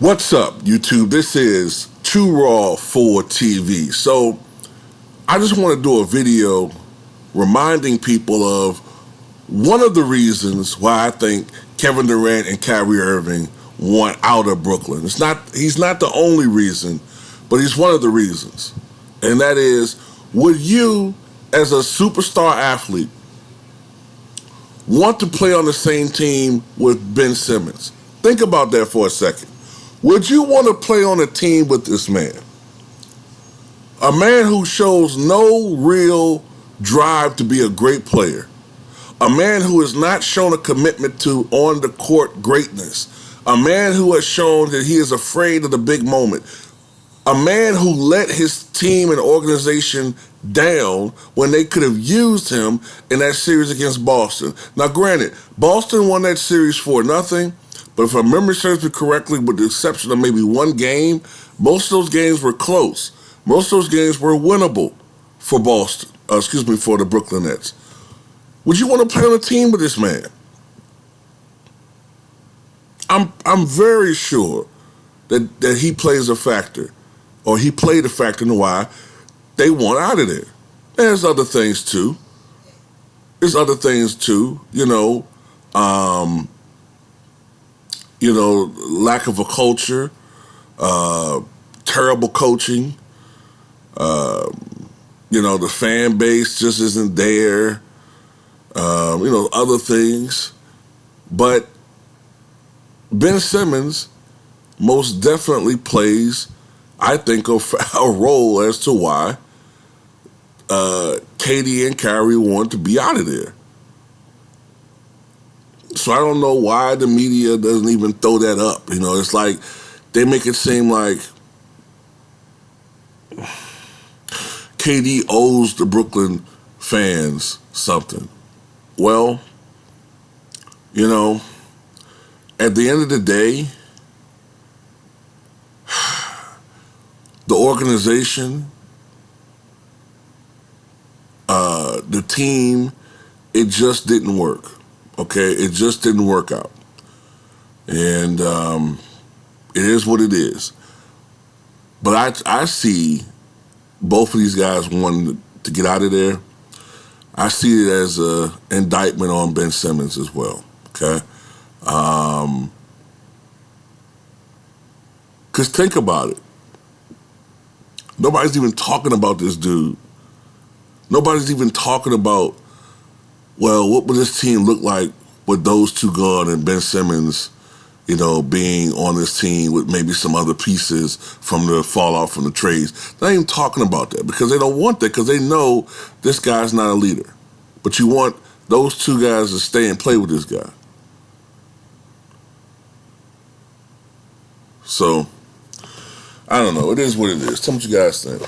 What's up, YouTube? This is Too Raw for TV. So, I just want to do a video reminding people of one of the reasons why I think Kevin Durant and Kyrie Irving want out of Brooklyn. He's not the only reason, but he's one of the reasons. And that is, would you, as a superstar athlete, want to play on the same team with Ben Simmons? Think about that for a second. Would you want to play on a team with this man? A man who shows no real drive to be a great player. A man who has not shown a commitment to on-the-court greatness. A man who has shown that he is afraid of the big moment. A man who let his team and organization down when they could have used him in that series against Boston. Now, granted, Boston won that series 4-0. But if my memory serves me correctly, with the exception of maybe one game, most of those games were close. Most of those games were winnable for for the Brooklyn Nets. Would you want to play on a team with this man? I'm very sure that he plays a factor, or he played a factor in why they want out of there. There's other things too. Lack of a culture, terrible coaching, the fan base just isn't there, other things. But Ben Simmons most definitely plays, I think, a role as to why KD and Kyrie want to be out of there. So I don't know why the media doesn't even throw that up. It's like they make it seem like KD owes the Brooklyn fans something. Well, at the end of the day, the organization, the team, it just didn't work. Okay, it just didn't work out. And it is what it is. But I see both of these guys wanting to get out of there. I see it as an indictment on Ben Simmons as well. Okay? Because think about it. Nobody's even talking about this dude. Nobody's even talking about, well, what would this team look like with those two gone and Ben Simmons, being on this team with maybe some other pieces from the fallout from the trades? They're not even talking about that because they don't want that, because they know this guy's not a leader. But you want those two guys to stay and play with this guy. So, I don't know. It is what it is. Tell me what you guys think.